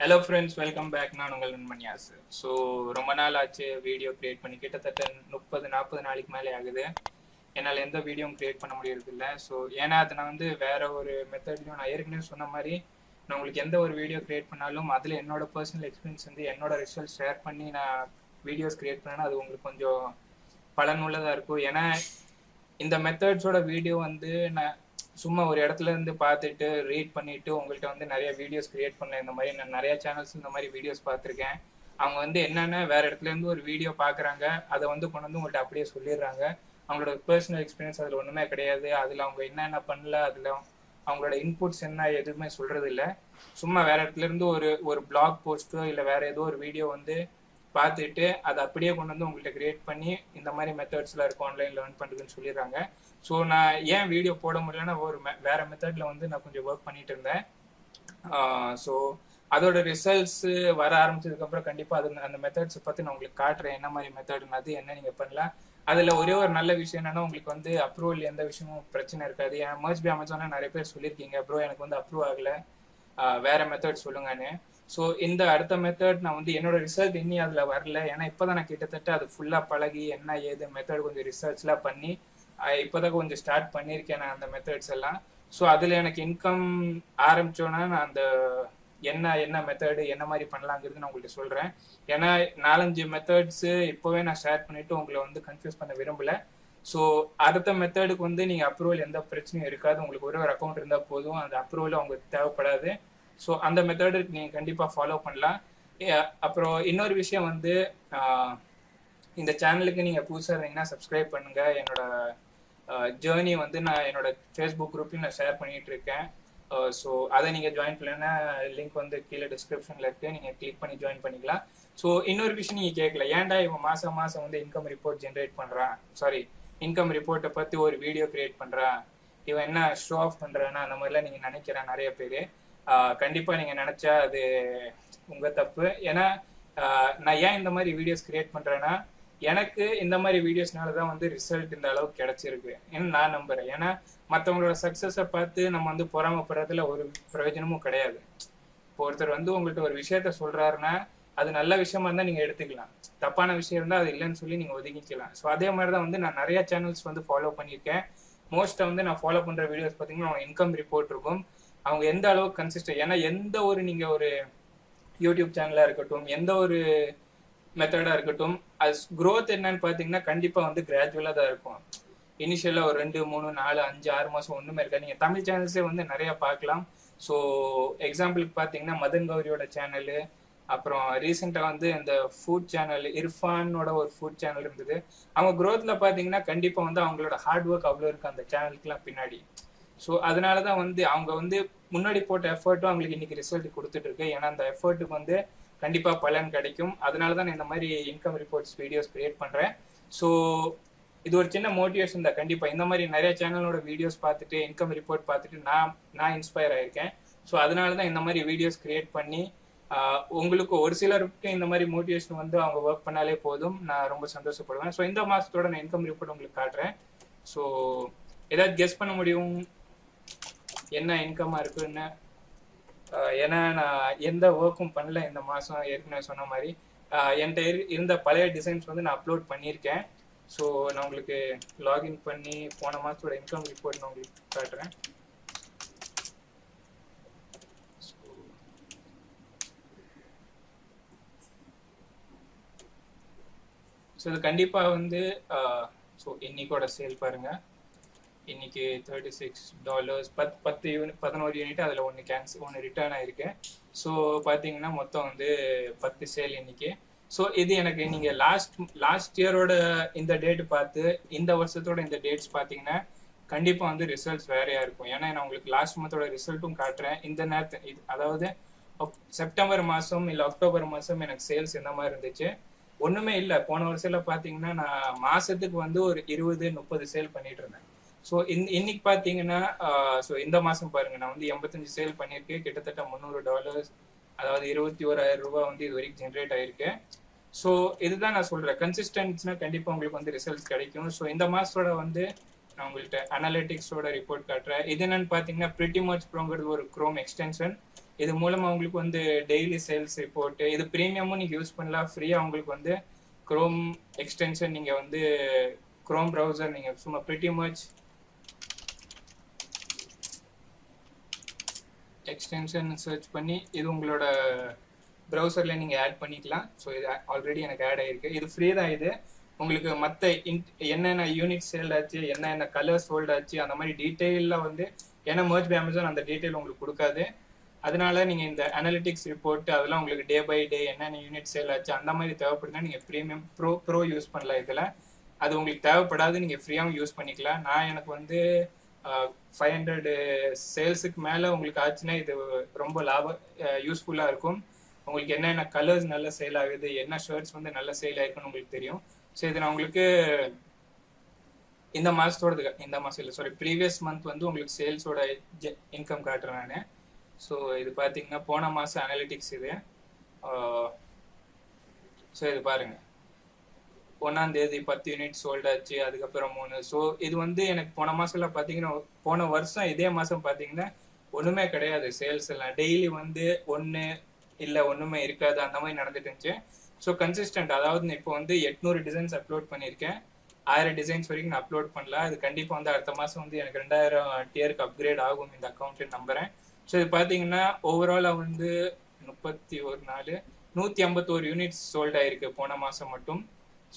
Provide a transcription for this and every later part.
Hello friends, welcome back. நான் உங்கள் நண்பன்யாஸ். So ரொம்ப நாள் ஆச்சு வீடியோ கிரியேட் பண்ணி. கிட்டத்தட்ட 30-40 நாளைக்கு மேலே ஆகுது. என்னால் எந்த வீடியோவும் கிரியேட் பண்ண முடியறதில்ல. ஸோ ஏன்னா அது நான் வேற ஒரு மெத்தட்லையும் நான் ஏற்கனவே சொன்ன மாதிரி நான் உங்களுக்கு எந்த ஒரு வீடியோ கிரியேட் பண்ணாலும் அதில் என்னோட பர்சனல் எக்ஸ்பீரியன்ஸ் என்னோட ரிசல்ட் ஷேர் பண்ணி நான் வீடியோஸ் கிரியேட் பண்ணேன்னா அது உங்களுக்கு கொஞ்சம் பலனுள்ளதாக இருக்கும். ஏன்னா இந்த மெத்தட்ஸோட வீடியோ நான் சும்மா ஒரு இடத்துல இருந்து பார்த்துட்டு ரீட் பண்ணிட்டு உங்கள்கிட்ட நிறைய வீடியோஸ் கிரியேட் பண்ணல. இந்த மாதிரி நான் நிறைய சேனல்ஸ் இந்த மாதிரி வீடியோஸ் பார்த்துருக்கேன். அவங்க என்னென்ன வேற இடத்துல இருந்து ஒரு வீடியோ பார்க்குறாங்க, அதை கொண்டு உங்கள்கிட்ட அப்படியே சொல்லிடுறாங்க. அவங்களோட பர்சனல் எக்ஸ்பீரியன்ஸ் அதில் ஒன்றுமே கிடையாது. அதில் அவங்க என்னென்ன பண்ணல, அதில் அவங்களோட இன்புட்ஸ் என்ன எதுவுமே சொல்றது இல்லை. சும்மா வேற இடத்துல இருந்து ஒரு பிளாக் போஸ்ட்டோ இல்லை வேற ஏதோ ஒரு வீடியோ பார்த்துட்டு அதை அப்படியே கொண்டு உங்கள்கிட்ட கிரியேட் பண்ணி இந்த மாதிரி மெத்தட்ஸ்லாம் இருக்கும் ஆன்லைன் லேர்ன் பண்ணுறதுன்னு சொல்லிடுறாங்க. ஸோ நான் ஏன் வீடியோ போட முடியலன்னா வேற மெத்தட்ல நான் கொஞ்சம் ஒர்க் பண்ணிட்டு இருந்தேன். ஸோ அதோட ரிசல்ட்ஸ் வர ஆரம்பிச்சதுக்கப்புறம் கண்டிப்பாக அந்த மெத்தட்ஸ் பற்றி நான் உங்களுக்கு காட்டுறேன். என்ன மாதிரி மெத்தட்னு அது என்ன நீங்கள் பண்ணலாம். அதில் ஒரே ஒரு நல்ல விஷயம் என்னன்னா உங்களுக்கு அப்ரூவல் எந்த விஷயமும் பிரச்சனை இருக்காது. ஏன்னா மர்ஜ் பை அமேசான் நிறைய பேர் சொல்லியிருக்கீங்க, ப்ரோ எனக்கு அப்ரூவ் ஆகலை, வேற மெத்தட் சொல்லுங்கன்னு. ஸோ இந்த அடுத்த மெத்தட் நான் என்னோட ரிசல்ட் இன்னி அதில் வரல. ஏன்னா இப்போதான் நான் கிட்டத்தட்ட அது ஃபுல்லாக பழகி என்ன ஏது மெத்தட் கொஞ்சம் ரிசர்ச்லாம் பண்ணி இப்போதான் கொஞ்சம் ஸ்டார்ட் பண்ணியிருக்கேன் நான் அந்த மெத்தட்ஸ் எல்லாம். ஸோ அதில் எனக்கு இன்கம் ஆரம்பிச்சோன்னா நான் அந்த என்ன மெத்தடு என்ன மாதிரி பண்ணலாங்கிறது நான் உங்கள்கிட்ட சொல்கிறேன். ஏன்னா 4-5 மெத்தட்ஸு இப்போவே நான் ஷேர் பண்ணிவிட்டு உங்களை கன்ஃபியூஸ் பண்ண விரும்பலை. ஸோ அடுத்த மெத்தடுக்கு நீங்கள் அப்ரூவல் எந்த பிரச்சனையும் இருக்காது. உங்களுக்கு ஒரு அக்கௌண்ட் இருந்தால் போதும், அந்த அப்ரூவல் அவங்களுக்கு தேவைப்படாது. ஸோ அந்த மெத்தடு நீங்கள் கண்டிப்பாக ஃபாலோ பண்ணலாம். அப்புறம் இன்னொரு விஷயம் இந்த சேனலுக்கு நீங்கள் புதுசாக இருந்தீங்கன்னா சப்ஸ்கிரைப் பண்ணுங்கள். என்னோட ஜேர்னி நான் என்னோட ஃபேஸ்புக் குரூப்லையும் நான் ஷேர் பண்ணிட்டு இருக்கேன். ஸோ அதை நீங்கள் ஜாயின் பண்ணலன்னா லிங்க் கீழே டிஸ்கிரிப்ஷனில் இருக்குது, நீங்கள் கிளிக் பண்ணி ஜாயின் பண்ணிக்கலாம். ஸோ இன்னொரு விஷயம் நீங்கள் கேட்கல, ஏன்டா இவன் மாதம் இன்கம் ரிப்போர்ட் ஜென்ரேட் பண்ணுறான், சாரி இன்கம் ரிப்போர்ட்டை பற்றி ஒரு வீடியோ கிரியேட் பண்ணுறான், இவன் என்ன ஷோ ஆஃப் பண்ணுறான்னா அந்த மாதிரிலாம் நீங்கள் நினைக்கிறேன் நிறைய பேர். கண்டிப்பாக நீங்கள் நினச்சா அது உங்கள் தப்பு. ஏன்னா நான் ஏன் இந்த மாதிரி வீடியோஸ் கிரியேட் பண்ணுறேன்னா எனக்கு இந்த மாதிரி வீடியோஸ்னால தான் ரிசல்ட் இந்த அளவுக்கு கிடைச்சிருக்கு நான் நம்புறேன். ஏன்னா மற்றவங்களோட சக்ஸஸை பார்த்து நம்ம பொறாமப்படுறதுல ஒரு பிரயோஜனமும் கிடையாது. இப்போ ஒருத்தர் உங்கள்கிட்ட ஒரு விஷயத்த சொல்றாருன்னா அது நல்ல விஷயமா இருந்தால் நீங்கள் எடுத்துக்கலாம், தப்பான விஷயம் இருந்தால் அது இல்லைன்னு சொல்லி நீங்கள் ஒதுக்கிக்கலாம். ஸோ அதே மாதிரி தான் நான் நிறைய சேனல்ஸ் ஃபாலோ பண்ணியிருக்கேன். மோஸ்ட்டாக நான் ஃபாலோ பண்ணுற வீடியோஸ் பார்த்தீங்கன்னா இன்கம் ரிப்போர்ட் இருக்கும். அவங்க எந்த அளவுக்கு கன்சிஸ்டன்ட், ஏன்னா எந்த ஒரு நீங்கள் ஒரு யூடியூப் சேனலாக இருக்கட்டும், எந்த ஒரு மெத்தடாக இருக்கட்டும், அது க்ரோத் என்னன்னு பார்த்தீங்கன்னா கண்டிப்பாக கிராஜுவலாக தான் இருக்கும். இனிஷியலாக ஒரு 2, 3, 4, 5, 6 மாதம் ஒன்றுமே இருக்காது. நீங்கள் தமிழ் சேனல்ஸே நிறையா பார்க்கலாம். ஸோ எக்ஸாம்பிளுக்கு பார்த்தீங்கன்னா மதன் கௌரியோட சேனலு, அப்புறம் ரீசெண்டாக இந்த ஃபுட் சேனல் இர்ஃபானோட ஒரு ஃபுட் சேனல் இருந்தது. அவங்க க்ரோத்தில் பார்த்தீங்கன்னா கண்டிப்பாக அவங்களோட ஹார்ட் ஒர்க் அவ்வளோ இருக்குது அந்த சேனலுக்குலாம் பின்னாடி. ஸோ அதனால தான் அவங்க முன்னாடி போட்ட எஃபர்ட்டும் அவங்களுக்கு இன்னைக்கு ரிசல்ட் கொடுத்துட்டு இருக்கு. ஏன்னா அந்த எஃபர்ட்டுக்கு கண்டிப்பாக பலன் கிடைக்கும். அதனால தான் நான் இந்த மாதிரி இன்கம் ரிப்போர்ட்ஸ் வீடியோஸ் கிரியேட் பண்ணுறேன். ஸோ இது ஒரு சின்ன மோட்டிவேஷன் தான். கண்டிப்பாக இந்த மாதிரி நிறைய சேனலோட வீடியோஸ் பார்த்துட்டு இன்கம் ரிப்போர்ட் பார்த்துட்டு நான் இன்ஸ்பயர் ஆயிருக்கேன். ஸோ அதனால தான் இந்த மாதிரி வீடியோஸ் கிரியேட் பண்ணி உங்களுக்கு ஒரு சிலருக்கு இந்த மாதிரி மோட்டிவேஷன் அவங்க ஒர்க் பண்ணாலே போதும், நான் ரொம்ப சந்தோஷப்படுவேன். ஸோ இந்த மாதத்தோட நான் இன்கம் ரிப்போர்ட் உங்களுக்கு காட்டுறேன். ஸோ ஏதாவது கெஸ் பண்ண முடியும் என்ன இன்கமாக இருக்குன்னு. ஏன்னா நான் எந்த ஒர்க்கும் பண்ணல இந்த மாதம். ஏற்கனவே சொன்ன மாதிரி என்கிட்ட இருந்த பழைய டிசைன்ஸ் நான் அப்லோட் பண்ணியிருக்கேன். ஸோ நான் உங்களுக்கு லாகின் பண்ணி போன மாதத்தோட இன்கம் ரிப்போர்ட் நான் உங்களுக்கு காட்டுறேன். ஸோ இது கண்டிப்பாக ஸோ இன்னைக்கோட சேல் பாருங்கள். இன்னைக்கு $36, 11 யூனிட், அதில் ஒன்று ரிட்டர்ன் ஆயிருக்கு. ஸோ பார்த்தீங்கன்னா மொத்தம் 10 சேல் இன்னைக்கு. ஸோ இது எனக்கு நீங்கள் லாஸ்ட் இயரோட இந்த டேட் பார்த்து இந்த வருஷத்தோட இந்த டேட்ஸ் பார்த்தீங்கன்னா கண்டிப்பாக ரிசல்ட்ஸ் வேறையா இருக்கும். ஏன்னா நான் உங்களுக்கு லாஸ்ட் மந்தோட ரிசல்ட்டும் காட்டுறேன். இந்த நேரத்து அதாவது செப்டம்பர் மாதம் இல்லை அக்டோபர் மாதம் எனக்கு சேல்ஸ் இந்த மாதிரி இருந்துச்சு, ஒன்றுமே இல்லை. போன வருஷத்தில் பார்த்தீங்கன்னா நான் மாதத்துக்கு ஒரு 20-30 சேல் பண்ணிட்டு இருந்தேன். ஸோ இன்னைக்கு பார்த்தீங்கன்னா ஸோ இந்த மாதம் பாருங்க நான் 85 சேல் பண்ணியிருக்கேன். கிட்டத்தட்ட $300, அதாவது 21,000 ரூபாய் இது வரைக்கும் ஜென்ரேட் ஆயிருக்கு. ஸோ இதுதான் நான் சொல்கிறேன், கன்சிஸ்டன்ஸ்னா கண்டிப்பாக உங்களுக்கு ரிசல்ட்ஸ் கிடைக்கும். ஸோ இந்த மாதத்தோட நான் உங்கள்கிட்ட அனாலிட்டிக்ஸோட ரிப்போர்ட் காட்டுறேன். இது என்னன்னு பார்த்தீங்கன்னா பிரிட்டி மச் ப்ரோங்கிறது ஒரு குரோம் எக்ஸ்டென்ஷன். இது மூலமா உங்களுக்கு வந்து டெய்லி சேல்ஸ் ரிப்போர்ட், இது ப்ரீமியமும் நீங்க யூஸ் பண்ணலாம். ஃப்ரீயா உங்களுக்கு வந்து குரோம் எக்ஸ்டென்ஷன், நீங்க வந்து குரோம் ப்ரௌசர் நீங்க சும்மா pretty much எக்ஸ்டென்ஷன் சர்ச் பண்ணி இது உங்களோட ப்ரௌசர்ல நீங்க ஆட் பண்ணிக்கலாம். ஸோ இது ஆல்ரெடி எனக்கு ஆட் ஆயிருக்கு. இது ஃப்ரீ தான். இது உங்களுக்கு மற்ற என்னென்ன யூனிட் சேல் ஆச்சு, என்னென்ன கலர் சோல்ட் ஆச்சு, அந்த மாதிரி டீட்டெயிலாக வந்து, ஏன்னா மர்ஜ் பை அமேசான் அந்த டீட்டெயில் உங்களுக்கு கொடுக்காது. அதனால நீங்க இந்த அனாலிட்டிக்ஸ் ரிப்போர்ட் அதெல்லாம் உங்களுக்கு டே பை டே என்னென்ன யூனிட் சேல் ஆச்சு அந்த மாதிரி தேவைப்படுதுன்னா நீங்க ப்ரீமியம் ப்ரோ யூஸ் பண்ணலாம். இதுல அது உங்களுக்கு தேவைப்படாது, நீங்க ஃப்ரீயாகவும் யூஸ் பண்ணிக்கலாம். நான் எனக்கு வந்து 500 சேல்ஸுக்கு மேல உங்களுக்கு ஆச்சுன்னா இது ரொம்ப யூஸ்ஃபுல்லா இருக்கும். உங்களுக்கு என்னென்ன கலர்ஸ் நல்லா சேல் ஆகுது, என்ன ஷர்ட்ஸ் வந்து நல்லா சேல் ஆயிருக்குன்னு உங்களுக்கு தெரியும். ஸோ இது நான் உங்களுக்கு இந்த மாசம் இல்லை, சாரி, ப்ரீவியஸ் மந்த் வந்து உங்களுக்கு சேல்ஸோட இன்கம் காட்டுறேன் நான். ஸோ இது பார்த்தீங்கன்னா போன மாதம் அனாலிட்டிக்ஸ் இது. ஸோ இது பாருங்க, 1ஆம் தேதி 10 யூனிட் சோல்ட் ஆச்சு, அதுக்கப்புறம் 3. ஸோ இது வந்து எனக்கு போன மாசம்ல பார்த்தீங்கன்னா, போன வருஷம் இதே மாதம் பார்த்தீங்கன்னா ஒன்றுமே கிடையாது சேல்ஸ் எல்லாம். டெய்லி வந்து ஒன்று இல்லை ஒன்றுமே இருக்காது, அந்த மாதிரி நடந்துட்டு இருந்துச்சு. ஸோ கன்சிஸ்டன்ட், அதாவது இப்போ வந்து 800 டிசைன்ஸ் அப்லோட் பண்ணியிருக்கேன். 1000 டிசைன்ஸ் வரைக்கும் நான் அப்லோட் பண்ணல. அது கண்டிப்பாக வந்து அடுத்த மாதம் வந்து எனக்கு 2000 டியருக்கு அப்கிரேட் ஆகும் இந்த அக்கௌண்ட்டு நம்புறேன். ஸோ இது பார்த்தீங்கன்னா ஓவராலாக வந்து 31 நாள் 151 யூனிட்ஸ் சோல்ட் ஆயிருக்கு போன மாதம் மட்டும்.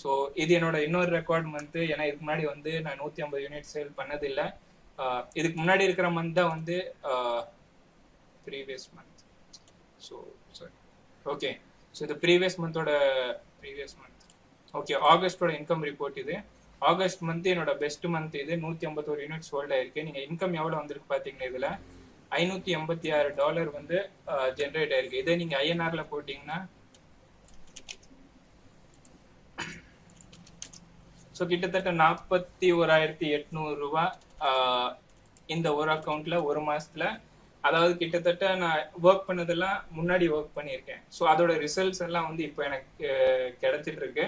ஸோ இது என்னோட இன்னொரு ரெக்கார்ட் மந்த்து. ஏன்னா இதுக்கு முன்னாடி வந்து நான் 150 யூனிட் சேல் பண்ணதில்லை. இதுக்கு முன்னாடி இருக்கிற மந்த் தான் வந்து previous month. So sorry, okay. So இது ப்ரீவியஸ் மந்த் ஓகே, ஆகஸ்டோட இன்கம் ரிப்போர்ட் இது. ஆகஸ்ட் மந்த் என்னோட பெஸ்ட் மந்த் இது. 151 யூனிட் சோல்ட் ஆயிருக்கு. நீங்க இன்கம் எவ்வளவு வந்திருக்கு பாத்தீங்கன்னா இதுல $586 வந்து ஜென்ரேட் ஆயிருக்கு. இதே நீங்க ஐஎன்ஆர்ல போட்டீங்கன்னா ஸோ கிட்டத்தட்ட 41,800 ரூபாய் இந்த ஒரு அக்கௌண்ட்ல ஒரு மாசத்துல. அதாவது கிட்டத்தட்ட நான் ஒர்க் பண்ணதெல்லாம் முன்னாடி ஒர்க் பண்ணியிருக்கேன். ஸோ அதோட ரிசல்ட்ஸ் எல்லாம் வந்து இப்போ எனக்கு கிடைச்சிட்டு இருக்கு.